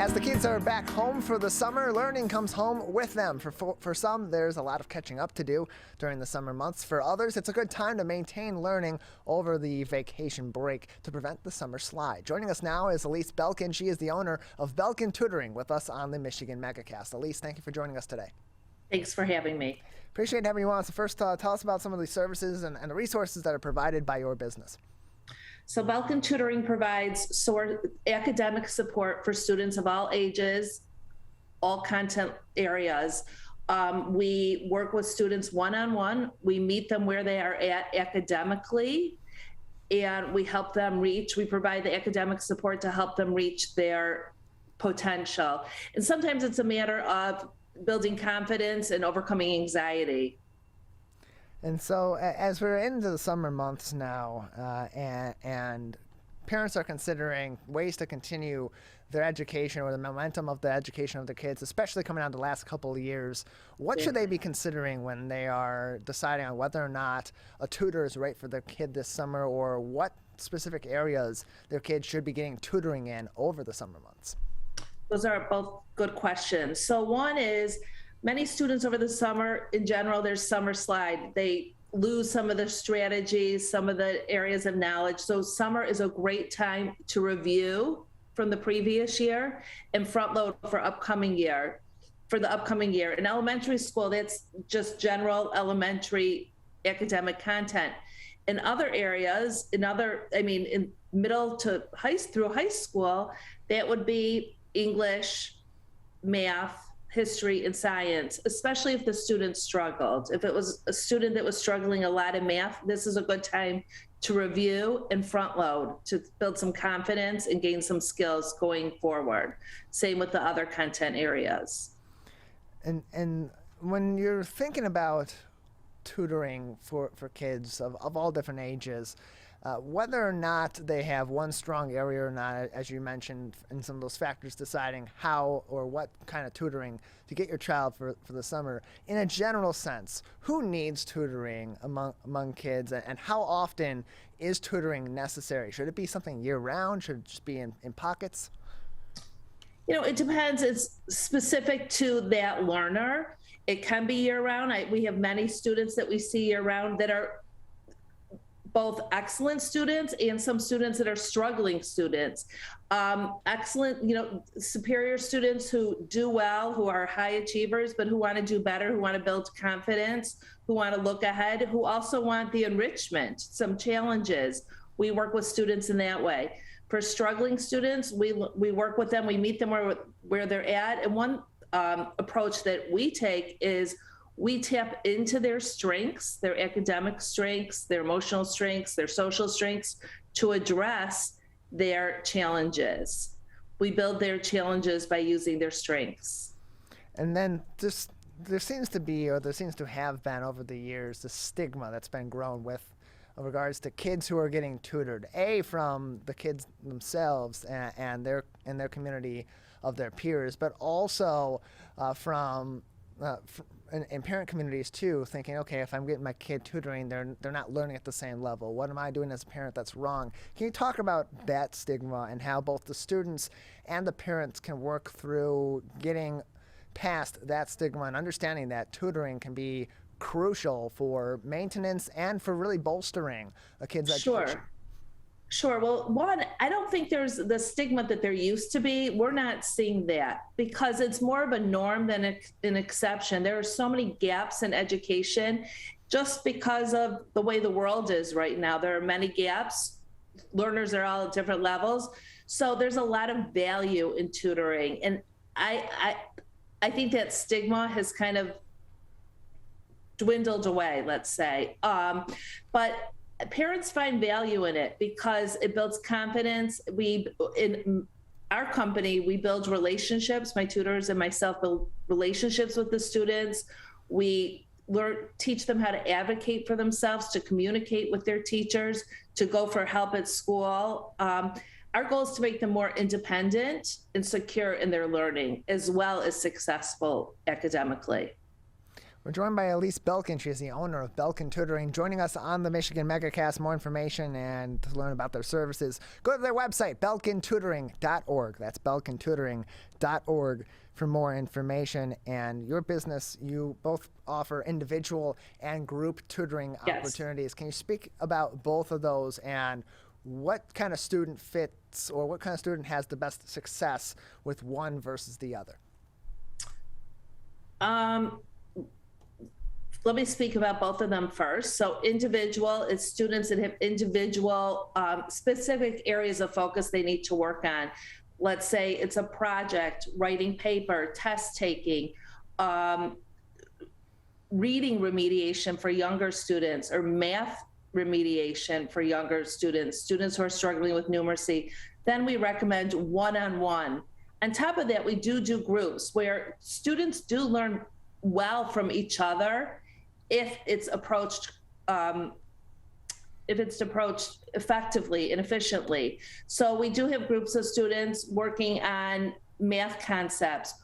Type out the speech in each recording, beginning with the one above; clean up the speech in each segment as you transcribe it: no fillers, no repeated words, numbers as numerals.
As the kids are back home for the summer, learning comes home with them. For some, there's a lot of catching up to do during the summer months. For others, it's a good time to maintain learning over the vacation break to prevent the summer slide. Joining us now is Alyse Belkin. She is the owner of Belkin Tutoring with us on the Michigan Megacast. Alyse, thank you for joining us today. Thanks for having me. Appreciate having you on. So first, tell us about some of the services and the resources that are provided by your business. So Belkin Tutoring provides academic support for students of all ages, all content areas. We work with students one-on-one. We meet them where they are at academically, and we help them we provide the academic support to help them reach their potential. And sometimes it's a matter of building confidence and overcoming anxiety. And so as we're into the summer months now, and parents are considering ways to continue their education or the momentum of the education of their kids, especially coming out the last couple of years, what should they be considering when they are deciding on whether or not a tutor is right for their kid this summer, or what specific areas their kids should be getting tutoring in over the summer months? Those are both good questions. So one is, many students over the summer, in general, there's summer slide. They lose some of the strategies, some of the areas of knowledge. So summer is a great time to review from the previous year and front load for the upcoming year. In elementary school, that's just general elementary academic content. In other areas, in middle to through high school, that would be English, math, history, and science, especially if the student struggled. If it was a student that was struggling a lot in math, this is a good time to review and front load to build some confidence and gain some skills going forward. Same with the other content areas. And when you're thinking about tutoring for kids of all different ages, whether or not they have one strong area or not, as you mentioned, and some of those factors deciding how or what kind of tutoring to get your child for the summer, in a general sense, who needs tutoring among kids, and how often is tutoring necessary? Should it be something year-round? Should it just be in pockets? It depends. It's specific to that learner. It can be year-round. We have many students that we see year-round that are both excellent students and some students that are struggling students. Excellent, superior students who do well, who are high achievers, but who want to do better, who want to build confidence, who want to look ahead, who also want the enrichment, some challenges. We work with students in that way. For struggling students, we work with them, we meet them where they're at. And one approach that we take is we tap into their strengths, their academic strengths, their emotional strengths, their social strengths, to address their challenges. We build their challenges by using their strengths. And then there seems to have been over the years the stigma that's been grown with regards to kids who are getting tutored, from the kids themselves and their community of their peers, but also from in parent communities too, thinking, okay, if I'm getting my kid tutoring, they're not learning at the same level. What am I doing as a parent that's wrong? Can you talk about that stigma and how both the students and the parents can work through getting past that stigma and understanding that tutoring can be crucial for maintenance and for really bolstering a kid's education? Sure. Well, one, I don't think there's the stigma that there used to be. We're not seeing that because it's more of a norm than an exception. There are so many gaps in education just because of the way the world is right now. There are many gaps. Learners are all at different levels. So there's a lot of value in tutoring. And I think that stigma has kind of dwindled away, let's say. But parents find value in it because it builds confidence. In our company, we build relationships. My tutors and myself build relationships with the students. We teach them how to advocate for themselves, to communicate with their teachers, to go for help at school. Our goal is to make them more independent and secure in their learning, as well as successful academically. We're joined by Alyse Belkin. She is the owner of Belkin Tutoring, joining us on the Michigan Megacast. More information and to learn about their services, go to their website, belkintutoring.org. That's belkintutoring.org for more information. And your business, you both offer individual and group tutoring opportunities. Can you speak about both of those and what kind of student fits, or what kind of student has the best success with one versus the other? Let me speak about both of them first. So individual is students that have individual specific areas of focus they need to work on. Let's say it's a project, writing paper, test taking, reading remediation for younger students, or math remediation for younger students who are struggling with numeracy. Then we recommend one-on-one. On top of that, we do groups where students do learn well from each other if it's approached effectively and efficiently. So we do have groups of students working on math concepts.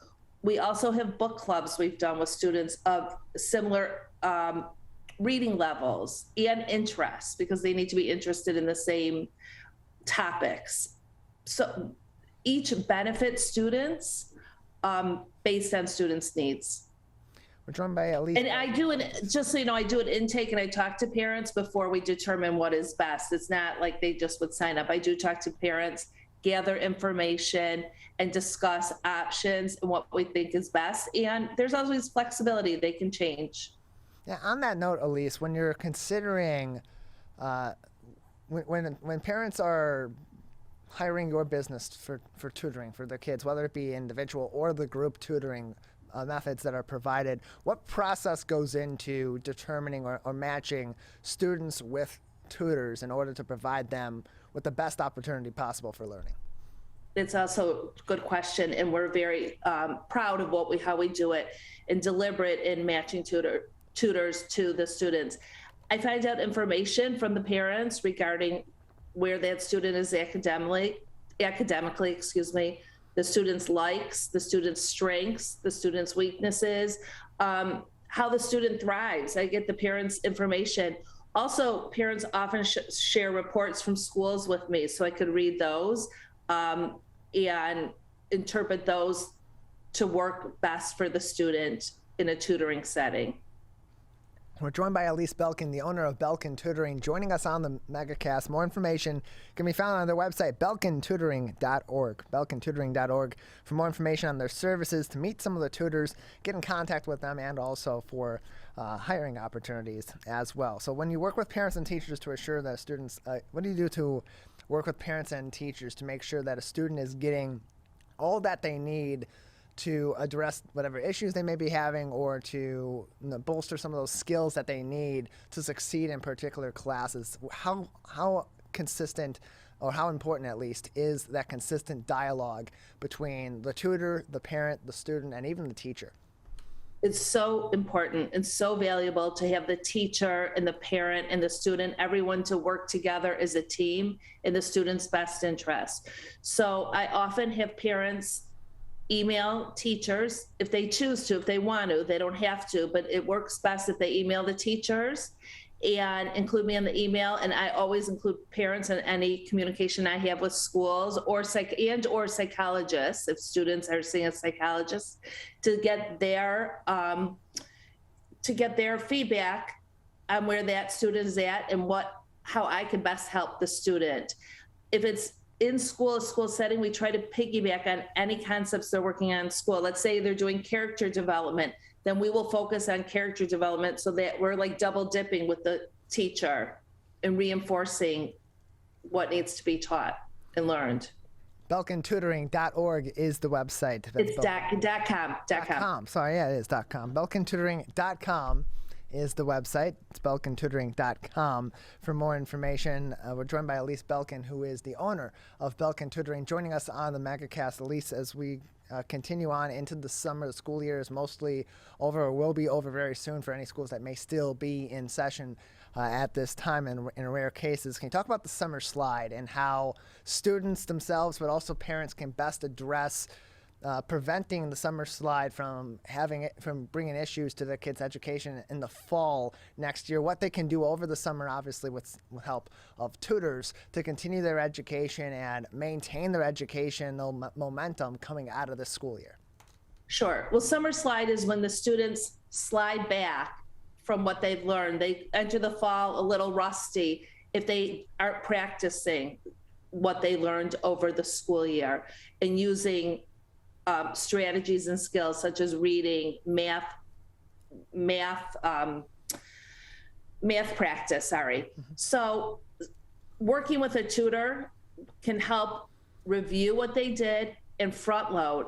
We also have book clubs we've done with students of similar reading levels and interests, because they need to be interested in the same topics. So each benefits students based on students' needs. We're joined by Alyse. And I do just so you know, I do an intake and I talk to parents before we determine what is best. It's not like they just would sign up. I do talk to parents, gather information, and discuss options and what we think is best. And there's always flexibility. They can change. Yeah, on that note, Alyse, when you're considering, when parents are hiring your business for tutoring for their kids, whether it be individual or the group tutoring methods that are provided, what process goes into determining or matching students with tutors in order to provide them with the best opportunity possible for learning? It's also a good question, and we're very proud of how we do it and deliberate in matching tutors to the students. I find out information from the parents regarding where that student is academically, the student's likes, the student's strengths, the student's weaknesses, how the student thrives. I get the parents' information. Also, parents often share reports from schools with me, so I could read those and interpret those to work best for the student in a tutoring setting. We're joined by Alyse Belkin, the owner of Belkin Tutoring, joining us on the Megacast. More information can be found on their website, belkintutoring.org, belkintutoring.org, for more information on their services, to meet some of the tutors, get in contact with them, and also for hiring opportunities as well. So when you work with parents and teachers to assure that students, what do you do to work with parents and teachers to make sure that a student is getting all that they need to address whatever issues they may be having, or to bolster some of those skills that they need to succeed in particular classes? How consistent, or how important at least, is that consistent dialogue between the tutor, the parent, the student, and even the teacher? It's so important and so valuable to have the teacher and the parent and the student, everyone to work together as a team in the student's best interest. So I often have parents email teachers if they choose to, if they want to. They don't have to, but it works best if they email the teachers and include me in the email. And I always include parents in any communication I have with schools or psychologists, if students are seeing a psychologist, to get their feedback on where that student is at and how I can best help the student. If it's in school, a school setting, we try to piggyback on any concepts they're working on in school. Let's say they're doing character development, then we will focus on character development so that we're like double dipping with the teacher and reinforcing what needs to be taught and learned. BelkinTutoring.org is the website. It's .com. Sorry, yeah, it is .com. BelkinTutoring.com is the website. It's BelkinTutoring.com for more information. We're joined by Alyse Belkin, who is the owner of Belkin Tutoring, joining us on the Megacast. Alyse, as we continue on into the summer, the school year is mostly over, or will be over very soon for any schools that may still be in session at this time in rare cases. Can you talk about the summer slide and how students themselves, but also parents, can best address preventing the summer slide from bringing issues to the kids' education in the fall next year, what they can do over the summer, obviously with help of tutors, to continue their education and maintain their educational momentum coming out of the school year. Sure. Well, summer slide is when the students slide back from what they've learned. They enter the fall a little rusty if they aren't practicing what they learned over the school year and using strategies and skills such as reading, math practice, So working with a tutor can help review what they did and front load.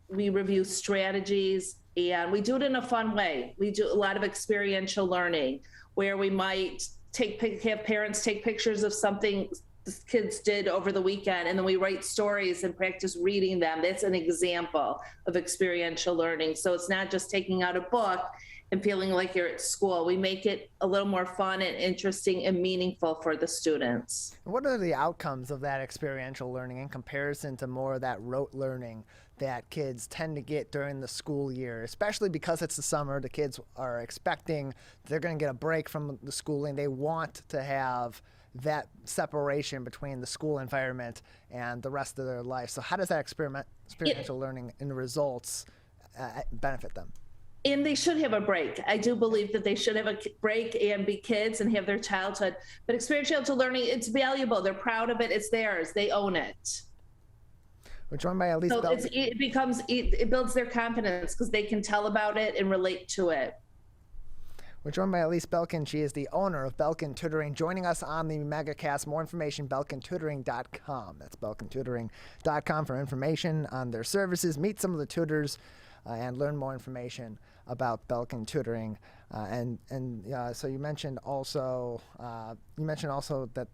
We review strategies, and we do it in a fun way. We do a lot of experiential learning where we might have parents take pictures of something the kids did over the weekend, and then we write stories and practice reading them. That's an example of experiential learning. So it's not just taking out a book and feeling like you're at school. We make it a little more fun and interesting and meaningful for the students. What are the outcomes of that experiential learning in comparison to more of that rote learning that kids tend to get during the school year, especially because it's the summer? The kids are expecting they're going to get a break from the schooling. They want to have that separation between the school environment and the rest of their life. So how does that experiential learning and results benefit them? And they should have a break. I do believe that they should have a break and be kids and have their childhood. But experiential learning, it's valuable. They're proud of it. It's theirs. They own it. We're joined by Alyse Belkin. It builds their confidence because they can tell about it and relate to it. We're joined by Alyse Belkin. She is the owner of Belkin Tutoring, joining us on the Megacast. More information, belkintutoring.com. That's belkintutoring.com for information on their services. Meet some of the tutors and learn more information about Belkin Tutoring. So you mentioned also that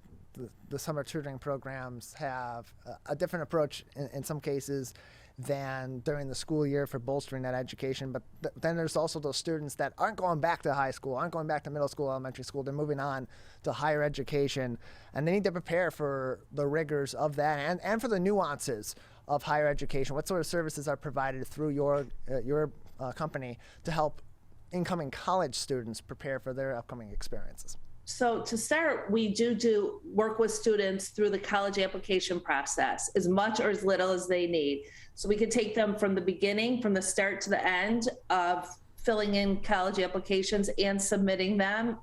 the summer tutoring programs have a different approach in some cases than during the school year for bolstering that education. But then there's also those students that aren't going back to high school, aren't going back to middle school, elementary school. They're moving on to higher education, and they need to prepare for the rigors of that and for the nuances of higher education. What sort of services are provided through your company to help incoming college students prepare for their upcoming experiences? So to start, we do work with students through the college application process, as much or as little as they need. So we can take them from the beginning, from the start to the end of filling in college applications and submitting them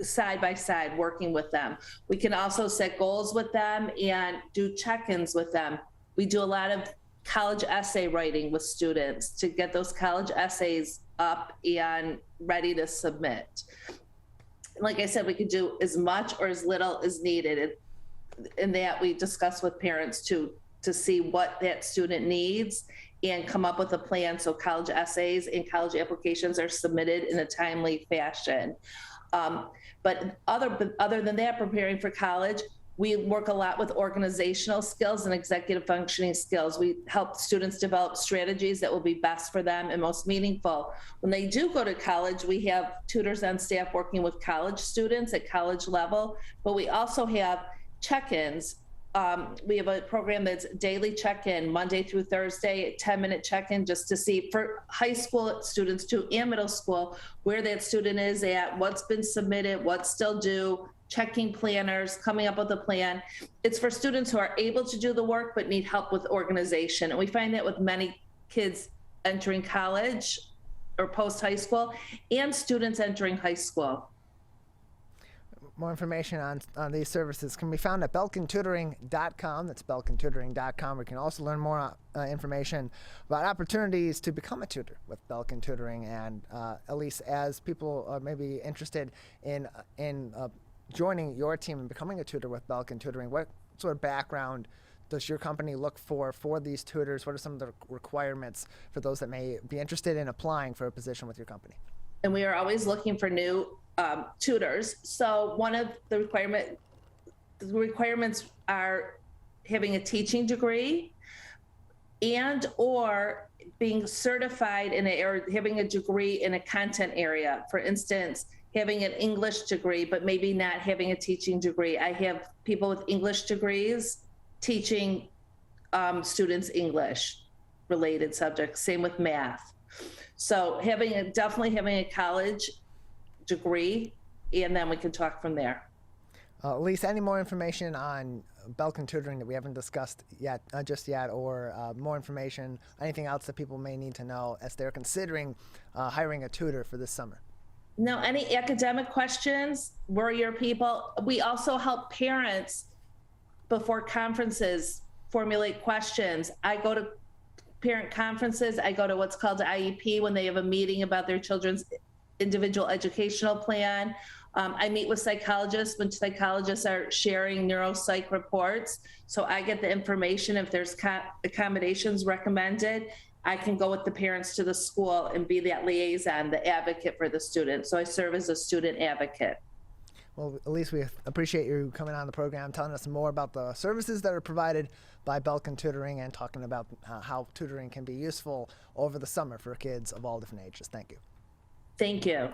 side by side, working with them. We can also set goals with them and do check-ins with them. We do a lot of college essay writing with students to get those college essays up and ready to submit. Like I said, we could do as much or as little as needed. And that we discuss with parents to see what that student needs and come up with a plan so college essays and college applications are submitted in a timely fashion. But other than that, preparing for college, we work a lot with organizational skills and executive functioning skills. We help students develop strategies that will be best for them and most meaningful. When they do go to college, we have tutors on staff working with college students at college level, but we also have check-ins. We have a program that's daily check-in, Monday through Thursday, 10-minute check-in, just to see for high school students too and middle school, where that student is at, what's been submitted, what's still due, checking planners, coming up with a plan. It's for students who are able to do the work but need help with organization. And we find that with many kids entering college or post-high school and students entering high school. More information on these services can be found at belkintutoring.com. That's belkintutoring.com. We can also learn more information about opportunities to become a tutor with Belkin Tutoring. And Alyse, as people may be interested in joining your team and becoming a tutor with Belkin Tutoring, what sort of background does your company look for these tutors? What are some of the requirements for those that may be interested in applying for a position with your company? And we are always looking for new tutors. So one of the requirements are having a teaching degree and or being certified or having a degree in a content area. For instance, having an English degree, but maybe not having a teaching degree. I have people with English degrees teaching students English related subjects, same with math. So definitely having a college degree, and then we can talk from there. Alyse, any more information on Belkin Tutoring that we haven't discussed yet, just yet, or more information, anything else that people may need to know as they're considering hiring a tutor for this summer? No, any academic questions? We're your people. We also help parents before conferences formulate questions. I go to parent conferences. I go to what's called the IEP when they have a meeting about their children's individual educational plan. I meet with psychologists when psychologists are sharing neuropsych reports. So I get the information. If there's accommodations recommended, I can go with the parents to the school and be that liaison, the advocate for the student. So I serve as a student advocate. Well, Alyse, we appreciate you coming on the program, telling us more about the services that are provided by Belkin Tutoring and talking about how tutoring can be useful over the summer for kids of all different ages. Thank you. Thank you.